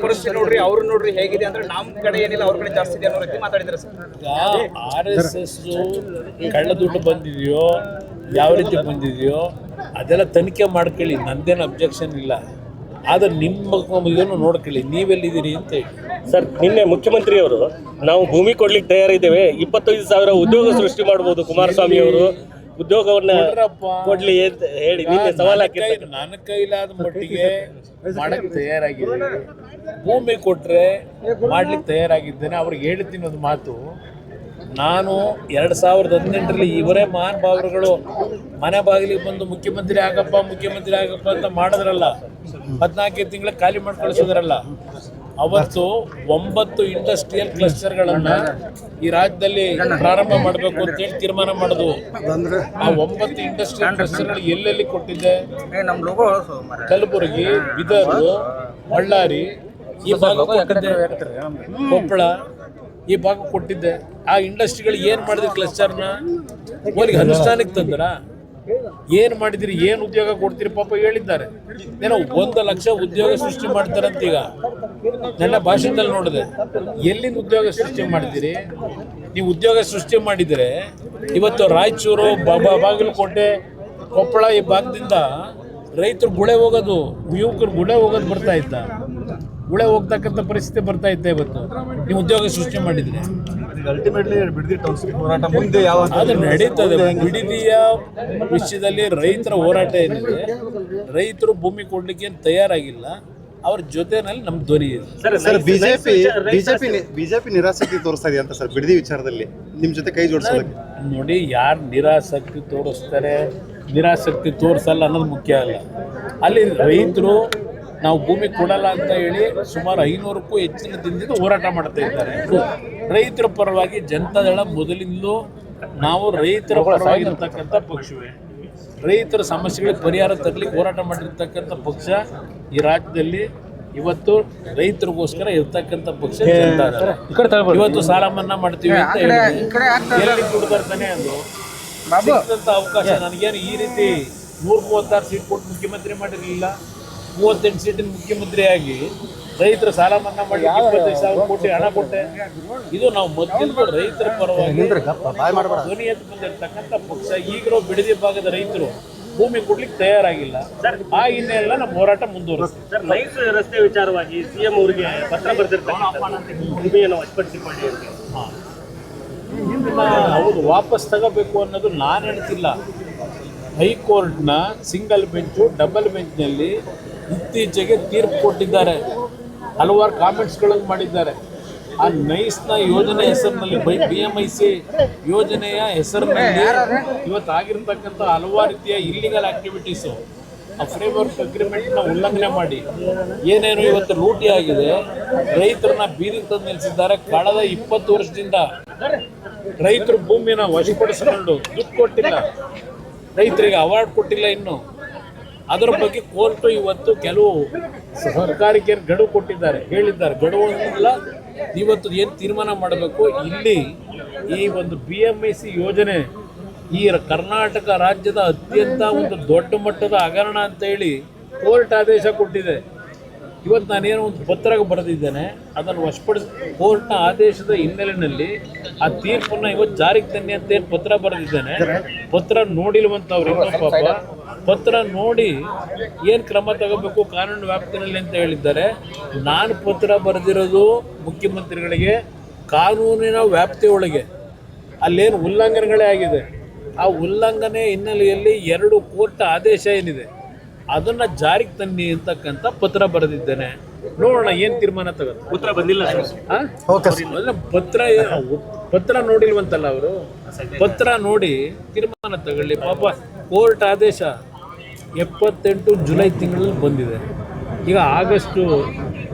ಪರಿಸ್ಥಿತಿ ನೋಡ್ರಿ, ಅವ್ರು ನೋಡ್ರಿ ಹೇಗಿದೆ ಅಂದ್ರೆ ನಮ್ಮ ಕಡೆ ಏನಿಲ್ಲ, ಅವ್ರ ಕಡೆ ಜಾಸ್ತಿ ಇದೆ ಅನ್ನೋ ರೀತಿ ಮಾತಾಡಿದ್ರೆ ಸರ್. RSS ಕಳ್ಳ ದುಡ್ಡು ಬಂದಿದೆಯೋ ಯಾವ ರೀತಿ ಬಂದಿದೆಯೋ ಅದೆಲ್ಲ ತನಿಖೆ ಮಾಡ್ಕೊಳ್ಳಿ, ನಂದೇನು ಅಬ್ಜೆಕ್ಷನ್ ಇಲ್ಲ. ಆದ್ರೆ ನಿಮ್ಮ ಇದನ್ನು ನೋಡ್ಕೊಳ್ಳಿ, ನೀವೆಲ್ಲಿದ್ದೀರಿ ಅಂತ ಹೇಳಿ. ಸರ್, ನಿನ್ನೆ ಮುಖ್ಯಮಂತ್ರಿಯವರು ನಾವು ಭೂಮಿ ಕೊಡ್ಲಿಕ್ಕೆ ತಯಾರಿದ್ದೇವೆ, 25,000 ಉದ್ಯೋಗ ಸೃಷ್ಟಿ ಮಾಡಬಹುದು ಕುಮಾರಸ್ವಾಮಿ ಅವರು, ಉದ್ಯೋಗವನ್ನ ಕೊಡ್ಲಿ ಅಂತ ಹೇಳಿ ನಿನ್ನೆ ಸವಾಲ್ ಹಾಕಿದ್ದಾರೆ. ನನ್ನ ಕೈಲಾದ ಮಟ್ಟಿಗೆ ಮಾಡಕ್ ತಯಾರಾಗಿದೆ. ಭೂಮಿ ಕೊಟ್ರೆ ಮಾಡ್ಲಿಕ್ಕೆ ತಯಾರಾಗಿದ್ದೇನೆ. ಅವ್ರಿಗೆ ಹೇಳ್ತೀನಿ ಒಂದು ಮಾತು, ನಾನು 2018ರಲ್ಲಿ ಇವರೇ ಮಹಾನ್ ಭಾವರುಗಳು ಮನೆ ಬಾಗಿಲಿಗೆ ಬಂದು ಮುಖ್ಯಮಂತ್ರಿ ಆಗಪ್ಪ ಅಂತ ಮಾಡಿದ್ರಲ್ಲ, 14 ತಿಂಗಳ ಖಾಲಿ ಮಾಡಿ ಕಳಿಸಿದ್ರಲ್ಲ. ಅವತ್ತು 9 ಇಂಡಸ್ಟ್ರಿಯಲ್ ಕ್ಲಸ್ಟರ್ಗಳನ್ನು ಈ ರಾಜ್ಯದಲ್ಲಿ ಪ್ರಾರಂಭ ಮಾಡಬೇಕು ಅಂತೇಳಿ ತೀರ್ಮಾನ ಮಾಡಿದ್ವು. ಆ 9 ಇಂಡಸ್ಟ್ರಿಯಲ್ ಕ್ಲಸ್ಟರ್ಗಳು ಎಲ್ಲೆಲ್ಲಿ ಕೊಟ್ಟಿದ್ದೆ? ಕಲಬುರಗಿ, ಬೀದರ್, ಬಳ್ಳಾರಿ ಈ ಭಾಗ ಕೊಟ್ಟಿದ್ದೆ, ಕೊಪ್ಪಳ ಈ ಭಾಗ ಕೊಟ್ಟಿದ್ದೆ. ಆ ಇಂಡಸ್ಟ್ರಿಗಳು ಏನು ಮಾಡಿದ್ರಿ? ಕ್ಲಸ್ಟರ್ನ ಅವ್ರಿಗೆ ಅನುಷ್ಠಾನಕ್ಕೆ ತಂದ್ರ ಏನು ಮಾಡಿದಿರಿ? ಏನು ಉದ್ಯೋಗ ಕೊಡ್ತೀರಿ? ಪಾಪ ಹೇಳಿದ್ದಾರೆ, ಏನೋ 1 ಲಕ್ಷ ಉದ್ಯೋಗ ಸೃಷ್ಟಿ ಮಾಡ್ತಾರಂತ. ಈಗ ನನ್ನ ಭಾಷಣದಲ್ಲಿ ನೋಡಿದೆ, ಎಲ್ಲಿಂದ ಉದ್ಯೋಗ ಸೃಷ್ಟಿ ಮಾಡ್ತೀರಿ? ನೀವು ಉದ್ಯೋಗ ಸೃಷ್ಟಿ ಮಾಡಿದರೆ ಇವತ್ತು ರಾಯಚೂರು, ಬಾಗಲಕೋಟೆ, ಕೊಪ್ಪಳ ಈ ಭಾಗದಿಂದ ರೈತರು ಗುಳೆ ಹೋಗೋದು, ಯುವಕರು ಗುಳೆ ಹೋಗೋದು ಬರ್ತಾ ಇದ್ದ, ಗುಳೆ ಹೋಗ್ತಕ್ಕಂಥ ಪರಿಸ್ಥಿತಿ ಬರ್ತಾ ಇದ್ದ. ಇವತ್ತು ನೀವು ಉದ್ಯೋಗ ಸೃಷ್ಟಿ ಮಾಡಿದ್ರೆ ಅದು ನಡೀತದೆ. ಬಿಡದಿಯ ವಿಷಯದಲ್ಲಿ ರೈತರ ಹೋರಾಟ ಏನಿದೆ, ರೈತರು ಭೂಮಿ ಕೊಡ್ಲಿಕ್ಕೆ ಏನು ತಯಾರಾಗಿಲ್ಲ, ಅವ್ರ ಜೊತೆನಲ್ಲಿ ನಮ್ಮ ಧ್ವನಿ ಇದೆ. ಸರ್, ಬಿಜೆಪಿ ನಿರಾಸಕ್ತಿ ತೋರಿಸ್ತಾ ಇದೆ ಅಂತ ಸರ್ ಬಿಡದಿ ವಿಚಾರದಲ್ಲಿ ನಿಮ್ಮ ಜೊತೆ ಕೈ ಜೋಡಿಸೋದಕ್ಕೆ? ನೋಡಿ, ಯಾರು ನಿರಾಸಕ್ತಿ ತೋರಿಸ್ತಾರೆ ನಿರಾಸಕ್ತಿ ತೋರಿಸಲ್ಲ ಅನ್ನೋದು ಮುಖ್ಯ ಅಲ್ಲ. ಅಲ್ಲಿ ರೈತರು ನಾವು ಭೂಮಿ ಕೊಡಲ್ಲ ಅಂತ ಹೇಳಿ ಸುಮಾರು 500ಕ್ಕೂ ಹೆಚ್ಚಿನ ದಿನದಿಂದ ಹೋರಾಟ ಮಾಡ್ತಾ ಇದ್ದಾರೆ. ರೈತರ ಪರವಾಗಿ ಜನತಾದಳ ಮೊದಲಿಂದಲೂ ನಾವು ರೈತರ ಪರವಾಗಿರ್ತಕ್ಕಂಥ ಪಕ್ಷವೇ. ರೈತರ ಸಮಸ್ಯೆಗಳಿಗೆ ಪರಿಹಾರ ತರಲಿಕ್ಕೆ ಹೋರಾಟ ಮಾಡಿರ್ತಕ್ಕಂಥ ಪಕ್ಷ ಈ ರಾಜ್ಯದಲ್ಲಿ. ಇವತ್ತು ರೈತರಿಗೋಸ್ಕರ ಇರ್ತಕ್ಕಂಥ ಪಕ್ಷ ಜನತಾದಳ. ಇವತ್ತು ಸಾಲ ಮನ್ನಾ ಮಾಡ್ತೀವಿ ಅಂತ ಹೇಳಿ ಎಲ್ಲಿ ದುಡ್ಡು ಬರ್ತಾನೆ ಅಂದು ಸಿಕ್ಕಂಥ ಅವಕಾಶ. ನನಗೇನು ಈ ರೀತಿ 136 ಸೀಟ್ ಕೊಟ್ಟು ಮುಖ್ಯಮಂತ್ರಿ ಮಾಡಿರಲಿಲ್ಲ. 38 ಸೀಟಿನ ಮುಖ್ಯಮಂತ್ರಿಯಾಗಿ ರೈತರ ಸಾಲ ಮನ್ನಾ ಮಾಡಿ 25,000 ಕೋಟಿ ಹಣ ಕೊಟ್ಟೆ. ಇದು ನಾವು ಮೊದಲಿಂದ ರೈತರ ಪರವಾಗಿ ಧ್ವನಿ ಎದ್ದು ಬಂದಿರತಕ್ಕಂಥ ಪಕ್ಷ. ಈಗಿರೋ ಬಿಡದಿ ಭಾಗದ ರೈತರು ಭೂಮಿ ಕೊಡ್ಲಿಕ್ಕೆ ತಯಾರಾಗಿಲ್ಲ. ಆ ಹಿನ್ನೆಲೆ ನಮ್ಮ ಹೋರಾಟ ಮುಂದುವರಿಸ್ತೀವಿ. ಸರ್, ನೈಸ್ ರಸ್ತೆ ವಿಚಾರವಾಗಿ CM ಅವರಿಗೆ ಪತ್ರ ಬರೆದಿರ್ತಕ್ಕಂಥ ಭೂಮಿಯನ್ನು ವಶಪಡಿಸಿಕೊಳ್ಳಿ ಅಂತ. ಹೌದು, ವಾಪಸ್ ತಗೋಬೇಕು ಅನ್ನೋದು ನಾನು ಹೇಳ್ತಿಲ್ಲ. ಹೈಕೋರ್ಟ್ನ ಸಿಂಗಲ್ ಬೆಂಚು, ಡಬಲ್ ಬೆಂಚ್ನಲ್ಲಿ ಇತ್ತೀಚೆಗೆ ತೀರ್ಪು ಕೊಟ್ಟಿದ್ದಾರೆ. ಹಲವಾರು ಕಾಮೆಂಟ್ಸ್ಗಳನ್ನು ಮಾಡಿದ್ದಾರೆ. ಆ ನೈಸ್ನ ಯೋಜನೆ ಹೆಸರಿನಲ್ಲಿ BMIC ಯೋಜನೆಯ ಹೆಸರಿನಲ್ಲಿ ಇವತ್ತು ಆಗಿರ್ತಕ್ಕಂಥ ಹಲವಾರು ರೀತಿಯ ಇಲ್ಲಿಗಲ್ ಆಕ್ಟಿವಿಟೀಸು, ಆ ಫ್ರೇಮ್ವರ್ಕ್ ಅಗ್ರಿಮೆಂಟ್ನ ಉಲ್ಲಂಘನೆ ಮಾಡಿ ಏನೇನು ಇವತ್ತು ಲೂಟಿ ಆಗಿದೆ, ರೈತರನ್ನ ಬೀದಿಗೆ ತಂದು ನಿಲ್ಲಿಸಿದ್ದಾರೆ. ಕಳೆದ 20 ವರ್ಷದಿಂದ ರೈತರು ಭೂಮಿನ ವಶಪಡಿಸಿಕೊಂಡು ದುಡ್ಡು ಕೊಟ್ಟಿಲ್ಲ, ರೈತರಿಗೆ ಅವಾರ್ಡ್ ಕೊಟ್ಟಿಲ್ಲ. ಇನ್ನು ಅದರ ಬಗ್ಗೆ ಕೋರ್ಟು ಇವತ್ತು ಕೆಲವು ಸರ್ಕಾರಕ್ಕೆ ಗಡುವು ಕೊಟ್ಟಿದ್ದಾರೆ, ಹೇಳಿದ್ದಾರೆ. ಗಡುವುಲ್ಲ, ಇವತ್ತು ಏನು ತೀರ್ಮಾನ ಮಾಡಬೇಕು. ಇಲ್ಲಿ ಈ ಒಂದು BMIC ಯೋಜನೆ ಈ ಕರ್ನಾಟಕ ರಾಜ್ಯದ ಅತ್ಯಂತ ಒಂದು ದೊಡ್ಡ ಮಟ್ಟದ ಹಗರಣ ಅಂತ ಹೇಳಿ ಕೋರ್ಟ್ ಆದೇಶ ಕೊಟ್ಟಿದೆ. ಇವತ್ತು ನಾನೇನೋ ಒಂದು ಪತ್ರ ಬರೆದಿದ್ದೇನೆ, ಅದನ್ನು ವಶಪಡಿಸಿ ಕೋರ್ಟ್ನ ಆದೇಶದ ಹಿನ್ನೆಲೆಯಲ್ಲಿ ಆ ತೀರ್ಪನ್ನು ಇವತ್ತು ಜಾರಿಗೆ ತನ್ನಿ ಅಂತ ಏನು ಪತ್ರ ಬರೆದಿದ್ದೇನೆ. ಪತ್ರ ನೋಡಿಲ್ವಂತವ್ರು ಇನ್ನೂ ಪಾಪ. ಪತ್ರ ನೋಡಿ ಏನು ಕ್ರಮ ತಗೋಬೇಕು ಕಾನೂನು ವ್ಯಾಪ್ತಿನಲ್ಲಿ ಅಂತ ಹೇಳಿದ್ದಾರೆ. ನಾನು ಪತ್ರ ಬರೆದಿರೋದು ಮುಖ್ಯಮಂತ್ರಿಗಳಿಗೆ ಕಾನೂನಿನ ವ್ಯಾಪ್ತಿಯೊಳಗೆ. ಅಲ್ಲೇನು ಉಲ್ಲಂಘನೆಗಳೇ ಆಗಿದೆ, ಆ ಉಲ್ಲಂಘನೆ ಹಿನ್ನೆಲೆಯಲ್ಲಿ 2 ಕೋರ್ಟ್ ಆದೇಶ ಏನಿದೆ ಅದನ್ನು ಜಾರಿಗೆ ತನ್ನಿ ಅಂತಕ್ಕಂಥ ಪತ್ರ ಬರೆದಿದ್ದೇನೆ. ನೋಡೋಣ ಏನು ತೀರ್ಮಾನ ತಗೋದು. ಉತ್ತರ ಬಂದಿಲ್ಲ ಪತ್ರ ನೋಡಿಲ್ವಂತಲ್ಲ ಅವರು. ಪತ್ರ ನೋಡಿ ತೀರ್ಮಾನ ತಗೊಳ್ಳಿ. ಪಾಪ ಕೋರ್ಟ್ ಆದೇಶ 78 ಜುಲೈ ತಿಂಗಳಲ್ಲಿ ಬಂದಿದೆ. ಈಗ ಆಗಸ್ಟು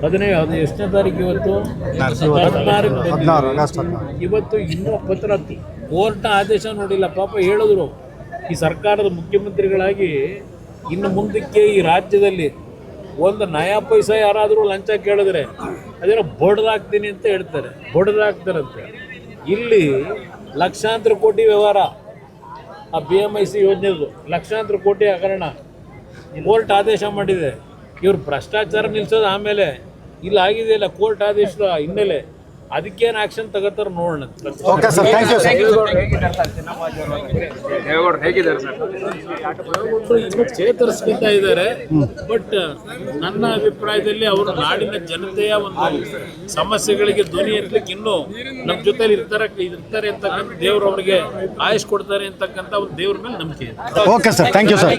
15 ಎಷ್ಟನೇ ತಾರೀಕು ಇವತ್ತು? 16 ಇವತ್ತು ಇನ್ನೂ ಪತ್ರ ಕೋರ್ಟ್ನ ಆದೇಶ ನೋಡಿಲ್ಲ. ಪಾಪ ಹೇಳಿದ್ರು, ಈ ಸರ್ಕಾರದ ಮುಖ್ಯಮಂತ್ರಿಗಳಾಗಿ ಇನ್ನು ಮುಂದಕ್ಕೆ ಈ ರಾಜ್ಯದಲ್ಲಿ ಒಂದು ನಯಾ ಪೈಸಾ ಯಾರಾದರೂ ಲಂಚ ಕೇಳಿದ್ರೆ ಅದೇನೋ ಬಡ್ದಾಕ್ತೀನಿ ಅಂತ ಹೇಳ್ತಾರೆ, ಬಡ್ದಾಕ್ತಾರಂತೆ. ಇಲ್ಲಿ ಲಕ್ಷಾಂತರ ಕೋಟಿ ವ್ಯವಹಾರ, ಆ BMIC ಯೋಜನೆದು ಲಕ್ಷಾಂತರ ಕೋಟಿ ಹಗರಣ ಕೋರ್ಟ್ ಆದೇಶ ಮಾಡಿದೆ. ಇವರು ಭ್ರಷ್ಟಾಚಾರ ನಿಲ್ಲಿಸೋದು ಆಮೇಲೆ ಇಲ್ಲಿ ಆಗಿದೆಯಲ್ಲ ಕೋರ್ಟ್ ಆದೇಶದ ಹಿನ್ನೆಲೆ, ಅದಕ್ಕೇನು ಆಕ್ಷನ್ ತಗೋತಾರ ನೋಡೋಣ. Okay sir, thank you sir. ದೇವೇಗೌಡರು ಹೇಗಿದ್ದಾರೆ ಸರ್? ಇನ್ನೂ ಚೇತರಿಸ್ಕೊತಾ ಇದ್ದಾರೆ. ಬಟ್ ನನ್ನ ಅಭಿಪ್ರಾಯದಲ್ಲಿ ಅವರು ನಾಡಿನ ಜನತೆಯ ಒಂದು ಸಮಸ್ಯೆಗಳಿಗೆ ಧ್ವನಿ ಎತ್ತಲಿಕ್ಕೆ ಇನ್ನೂ ನಮ್ಮ ಜೊತೆಲಿ ಇರ್ತಾರೆ ಅಂತಕ್ಕಂಥ ದೇವರು ಅವರಿಗೆ ಆಯುಷ್ ಕೊಡ್ತಾರೆ ಅಂತಕ್ಕಂಥ ಒಂದು ದೇವ್ರ ಮೇಲೆ ನಂಬಿಕೆ ಇದೆ. Okay sir, thank you sir.